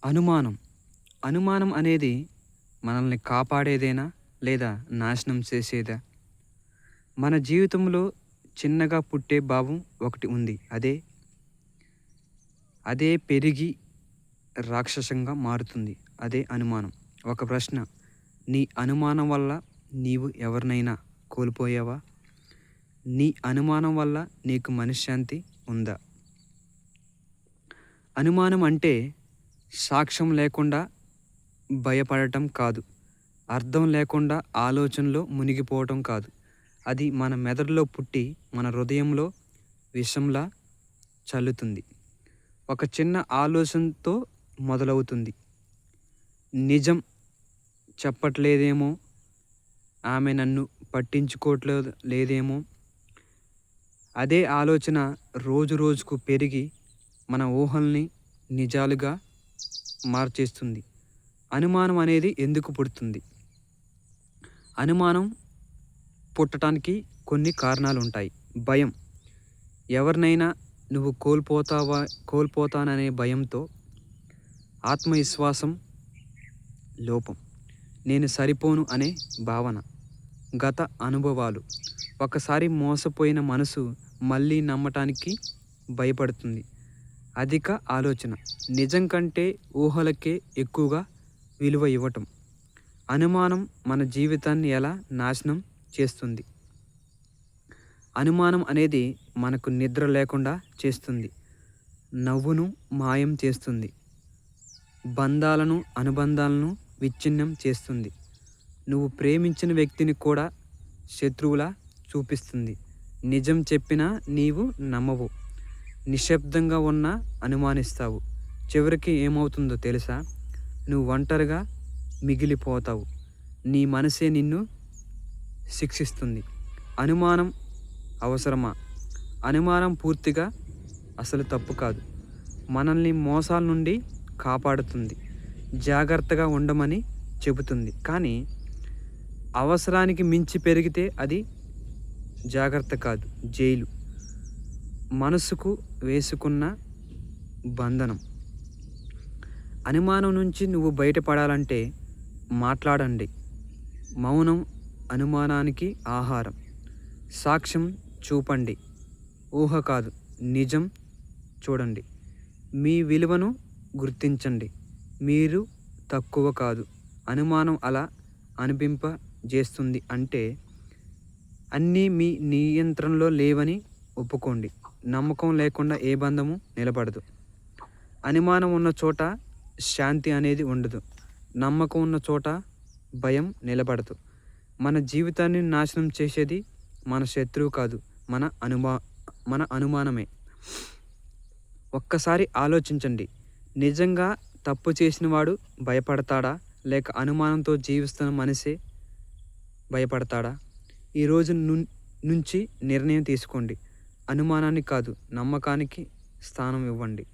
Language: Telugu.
అనుమానం. అనుమానం అనేది మనల్ని కాపాడేదేనా? లేదా నాశనం చేసేదా? మన జీవితంలో చిన్నగా పుట్టే భావం ఒకటి ఉంది. అదే పెరిగి రాక్షసంగా మారుతుంది. అదే అనుమానం. ఒక ప్రశ్న. నీ అనుమానం వల్ల నీవు ఎవరినైనా కోల్పోయావా? నీ అనుమానం వల్ల నీకు మనశ్శాంతి ఉందా? అనుమానం అంటే సాక్ష్యం లేకుండా భయపడటం కాదు. అర్థం లేకుండా ఆలోచనలో మునిగిపోవటం కాదు. అది మన మెదడులో పుట్టి మన హృదయంలో విషంలా చల్లుతుంది. ఒక చిన్న ఆలోచనతో మొదలవుతుంది. నిజం చెప్పట్లేదేమో, ఆమె నన్ను పట్టించుకోవట్లేదు లేదేమో. అదే ఆలోచన రోజు రోజుకు పెరిగి మన ఊహల్ని నిజాలుగా మార్చేస్తుంది. అనుమానం అనేది ఎందుకు పుడుతుంది? అనుమానం పుట్టడానికి కొన్ని కారణాలు ఉంటాయి. భయం. ఎవరినైనా నువ్వు కోల్పోతాననే భయంతో. ఆత్మవిశ్వాసం లోపం. నేను సరిపోను అనే భావన. గత అనుభవాలు. ఒకసారి మోసపోయిన మనసు మళ్ళీ నమ్మటానికి భయపడుతుంది. అధిక ఆలోచన. నిజం కంటే ఊహలకే ఎక్కువగా విలువ ఇవ్వటం. అనుమానం మన జీవితాన్ని ఎలా నాశనం చేస్తుంది? అనుమానం అనేది మనకు నిద్ర లేకుండా చేస్తుంది. నవ్వును మాయం చేస్తుంది. అనుబంధాలను విచ్ఛిన్నం చేస్తుంది. నువ్వు ప్రేమించిన వ్యక్తిని కూడా శత్రువులా చూపిస్తుంది. నిజం చెప్పినా నీవు నమ్మవు. నిశ్శబ్దంగా ఉన్నా అనుమానిస్తావు. చివరికి ఏమవుతుందో తెలుసా? నువ్వు ఒంటరిగా మిగిలిపోతావు. నీ మనసే నిన్ను శిక్షిస్తుంది. అనుమానం అవసరమా? అనుమానం పూర్తిగా అసలు తప్పు కాదు. మనల్ని మోసాల నుండి కాపాడుతుంది. జాగ్రత్తగా ఉండమని చెబుతుంది. కానీ అవసరానికి మించి పెరిగితే అది జాగ్రత్త కాదు, జైలు. మనసుకు వేసుకున్న బంధనం. అనుమానం నుంచి నువ్వు బయటపడాలంటే మాట్లాడండి. మౌనం అనుమానానికి ఆహారం. సాక్ష్యం చూపండి, ఊహ కాదు, నిజం చూడండి. మీ విలువను గుర్తించండి. మీరు తక్కువ కాదు. అనుమానం అలా అనిపింపజేస్తుంది అంటే అన్నీ మీ నియంత్రణలో లేవని ఒప్పుకోండి. నమ్మకం లేకుండా ఏ బంధము నిలబడదు. అనుమానం ఉన్న చోట శాంతి అనేది ఉండదు. నమ్మకం ఉన్న చోట భయం నిలబడదు. మన జీవితాన్ని నాశనం చేసేది మన శత్రువు కాదు, మన అనుమానమే. ఒక్కసారి ఆలోచించండి. నిజంగా తప్పు చేసినవాడు భయపడతాడా, లేక అనుమానంతో జీవిస్తున్న మనిషే భయపడతాడా? ఈరోజు నుంచి నిర్ణయం తీసుకోండి. అనుమానాన్ని కాదు, నమ్మకానికి స్థానం ఇవ్వండి.